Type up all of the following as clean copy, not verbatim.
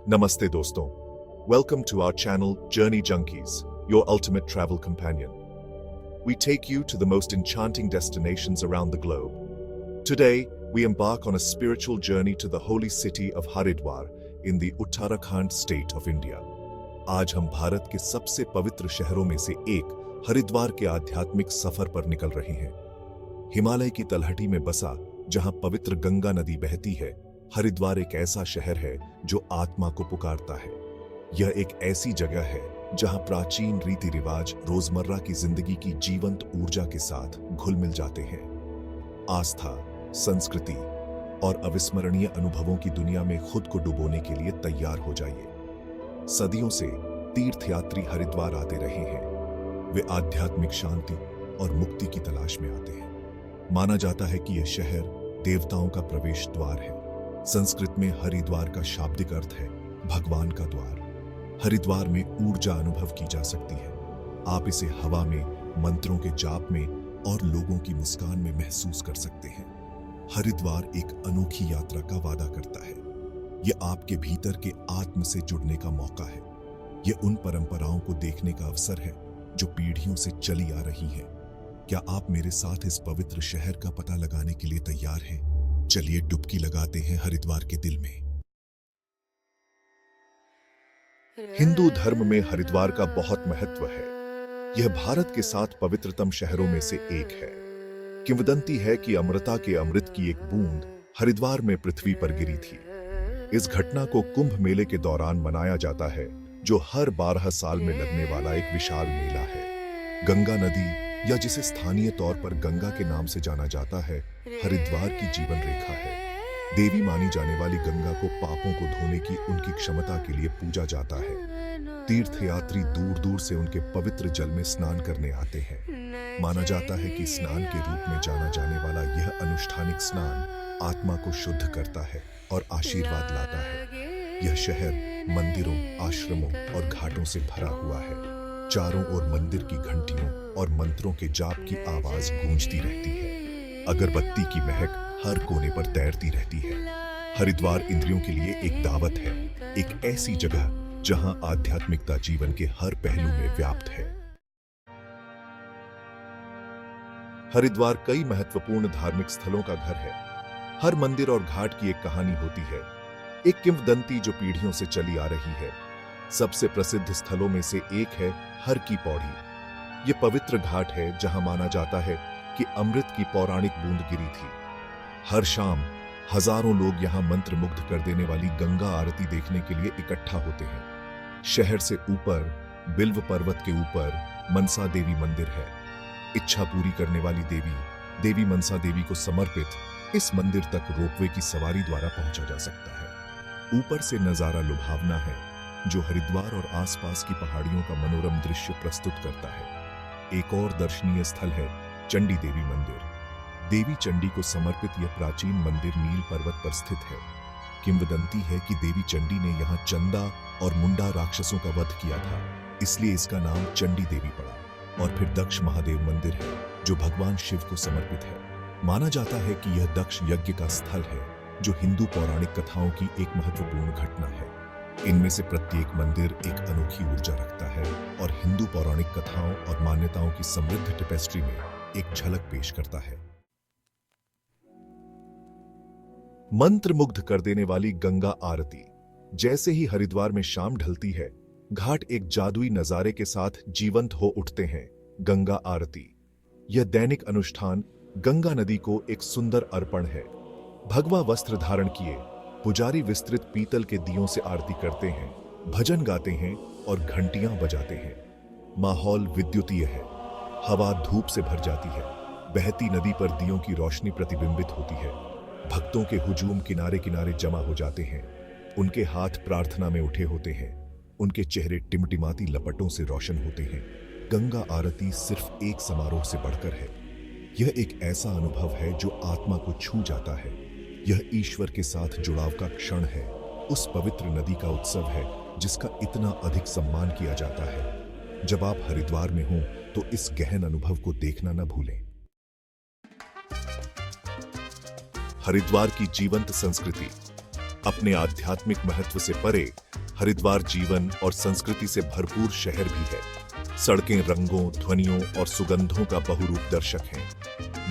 Namaste दोस्तों. Welcome to our channel Journey Junkies, your ultimate travel companion. We take you to the most enchanting destinations around the globe. Today, we embark on a spiritual journey to the holy city of Haridwar in the Uttarakhand state of India. आज हम भारत के सबसे पवित्र शहरों में से एक हरिद्वार के आध्यात्मिक सफर पर निकल रहे हैं। हिमालय की तलहटी में बसा, जहां पवित्र गंगा नदी बहती है, हरिद्वार एक ऐसा शहर है जो आत्मा को पुकारता है। यह एक ऐसी जगह है जहां प्राचीन रीति रिवाज रोजमर्रा की जिंदगी की जीवंत ऊर्जा के साथ घुल मिल जाते हैं। आस्था, संस्कृति और अविस्मरणीय अनुभवों की दुनिया में खुद को डुबोने के लिए तैयार हो जाइए। सदियों से तीर्थयात्री हरिद्वार आते रहे हैं। वे आध्यात्मिक शांति और मुक्ति की तलाश में आते हैं। माना जाता है कि यह शहर देवताओं का प्रवेश द्वार है। संस्कृत में हरिद्वार का शाब्दिक अर्थ है भगवान का द्वार। हरिद्वार में ऊर्जा अनुभव की जा सकती है। आप इसे हवा में, मंत्रों के जाप में और लोगों की मुस्कान में महसूस कर सकते हैं। हरिद्वार एक अनोखी यात्रा का वादा करता है। यह आपके भीतर के आत्म से जुड़ने का मौका है। यह उन परंपराओं को देखने का अवसर है जो पीढ़ियों से चली आ रही हैं। क्या आप मेरे साथ इस पवित्र शहर का पता लगाने के लिए तैयार हैं? चलिए डुबकी लगाते हैं हरिद्वार के दिल में। हिंदू धर्म में हरिद्वार का बहुत महत्व है। यह भारत के 7 पवित्रतम शहरों में से एक है। किंवदंती है कि अमृता के अमृत की एक बूंद हरिद्वार में पृथ्वी पर गिरी थी। इस घटना को कुंभ मेले के दौरान मनाया जाता है, जो हर 12 साल में लगने वाला एक विशाल मेला है। गंगा नदी, या जिसे स्थानीय तौर पर गंगा के नाम से जाना जाता है, हरिद्वार की जीवन रेखा है। देवी मानी जाने वाली गंगा को पापों को धोने की उनकी क्षमता के लिए पूजा जाता है। तीर्थयात्री दूर दूर से उनके पवित्र जल में स्नान करने आते हैं। माना जाता है कि स्नान के रूप में जाना जाने वाला यह अनुष्ठानिक स्नान आत्मा को शुद्ध करता है और आशीर्वाद लाता है। यह शहर मंदिरों, आश्रमों और घाटों से भरा हुआ है। चारों ओर मंदिर की घंटियों और मंत्रों के जाप की आवाज गूंजती रहती है। अगरबत्ती की महक हर कोने पर तैरती रहती है। हरिद्वार इंद्रियों के लिए एक दावत है, एक ऐसी जगह जहां आध्यात्मिकता जीवन के हर पहलू में व्याप्त है। हरिद्वार कई महत्वपूर्ण धार्मिक स्थलों का घर है। हर मंदिर और घाट की एक कहानी होती है, एक किंवदंती जो पीढ़ियों से चली आ रही है। सबसे प्रसिद्ध स्थलों में से एक है हर की पौड़ी। यह पवित्र घाट है जहां माना जाता है कि अमृत की पौराणिक बूंद गिरी थी। हर शाम हजारों लोग यहां मंत्रमुग्ध कर देने वाली गंगा आरती देखने के लिए इकट्ठा होते हैं। शहर से ऊपर बिल्व पर्वत के ऊपर मनसा देवी मंदिर है। इच्छा पूरी करने वाली देवी मनसा देवी को समर्पित इस मंदिर तक रोपवे की सवारी द्वारा पहुंचा जा सकता है। ऊपर से नजारा लुभावना है, जो हरिद्वार और आसपास की पहाड़ियों का मनोरम दृश्य प्रस्तुत करता है। एक और दर्शनीय स्थल है चंडी देवी मंदिर। देवी चंडी को समर्पित यह प्राचीन मंदिर नील पर्वत पर स्थित है। किंवदंती है कि देवी चंडी ने यहाँ चंदा और मुंडा राक्षसों का वध किया था, इसलिए इसका नाम चंडी देवी पड़ा। और फिर दक्ष महादेव मंदिर है, जो भगवान शिव को समर्पित है। माना जाता है कि यह दक्ष यज्ञ का स्थल है, जो हिंदू पौराणिक कथाओं की एक महत्वपूर्ण घटना है। इनमें से प्रत्येक मंदिर एक अनोखी ऊर्जा रखता है और हिंदू पौराणिक कथाओं और मान्यताओं की समृद्ध टेपेस्ट्री में एक झलक पेश करता है। मंत्रमुग्ध कर देने वाली गंगा आरती। जैसे ही हरिद्वार में शाम ढलती है, घाट एक जादुई नजारे के साथ जीवंत हो उठते हैं। गंगा आरती, यह दैनिक अनुष्ठान गंगा नदी को एक सुंदर अर्पण है। भगवा वस्त्र धारण किए पुजारी विस्तृत पीतल के दियों से आरती करते हैं, भजन गाते हैं और घंटियां बजाते हैं। माहौल विद्युतीय है, हवा धूप से भर जाती है। बहती नदी पर दियों की रोशनी प्रतिबिंबित होती है। भक्तों के हुजूम किनारे किनारे जमा हो जाते हैं। उनके हाथ प्रार्थना में उठे होते हैं। उनके चेहरे टिमटिमाती लपटों से रोशन होते हैं। गंगा आरती सिर्फ एक समारोह से बढ़कर है। यह एक ऐसा अनुभव है जो आत्मा को छू जाता है। यह ईश्वर के साथ जुड़ाव का क्षण है, उस पवित्र नदी का उत्सव है जिसका इतना अधिक सम्मान किया जाता है। जब आप हरिद्वार में हों तो इस गहन अनुभव को देखना न भूलें। हरिद्वार की जीवंत संस्कृति। अपने आध्यात्मिक महत्व से परे हरिद्वार जीवन और संस्कृति से भरपूर शहर भी है। सड़कें रंगों, ध्वनियों और सुगंधों का बहुरूप दर्शक हैं।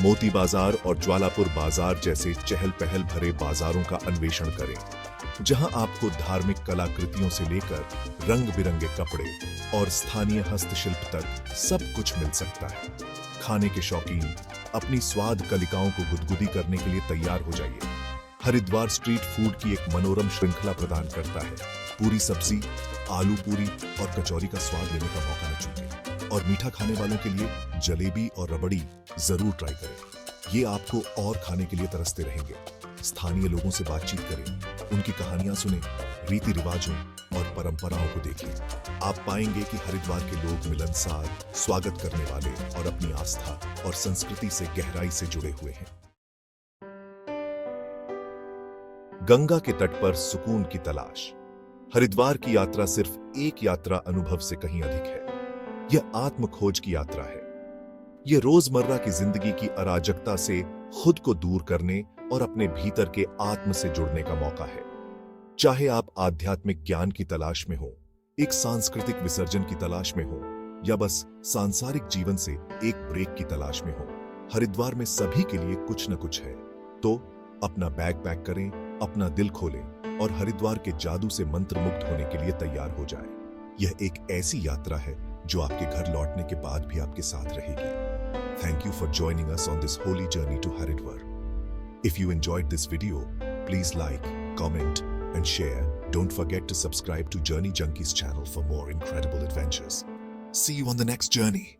मोती बाजार और ज्वालापुर बाजार जैसे चहल पहल भरे बाजारों का अन्वेषण करें, जहां आपको धार्मिक कलाकृतियों से लेकर रंग बिरंगे कपड़े और स्थानीय हस्तशिल्प तक सब कुछ मिल सकता है। खाने के शौकीन अपनी स्वाद कलिकाओं को गुदगुदी करने के लिए तैयार हो जाइए। हरिद्वार स्ट्रीट फूड की एक मनोरम श्रृंखला प्रदान करता है। पूरी सब्जी, आलू पूरी और कचौरी का स्वाद लेने का मौका न चूकें। और मीठा खाने वालों के लिए जलेबी और रबड़ी जरूर ट्राई करें। ये आपको और खाने के लिए तरसते रहेंगे। स्थानीय लोगों से बातचीत करें, उनकी कहानियां सुनें, रीति रिवाजों और परंपराओं को देखें। आप पाएंगे कि हरिद्वार के लोग मिलनसार, स्वागत करने वाले और अपनी आस्था और संस्कृति से गहराई से जुड़े हुए हैं। गंगा के तट पर सुकून की तलाश। हरिद्वार की यात्रा सिर्फ एक यात्रा अनुभव से कहीं अधिक है। यह आत्म खोज की यात्रा है। यह रोजमर्रा की जिंदगी की अराजकता से खुद को दूर करने और अपने भीतर के आत्म से जुड़ने का मौका है। चाहे आप आध्यात्मिक ज्ञान की तलाश में हो, एक सांस्कृतिक विसर्जन की तलाश में हो, या बस सांसारिक जीवन से एक ब्रेक की तलाश में हो, हरिद्वार में सभी के लिए कुछ न कुछ है। तो अपना बैग पैक करें, अपना दिल खोलें और हरिद्वार के जादू से मंत्रमुग्ध होने के लिए तैयार हो जाएं। यह एक ऐसी यात्रा है जो आपके घर लौटने के बाद भी आपके साथ रहेगी। Thank you for joining us on this holy journey to Haridwar. If you enjoyed this video, please like, comment, and share. Don't forget to subscribe to Journey Junkies channel for more incredible adventures. See you on the next journey.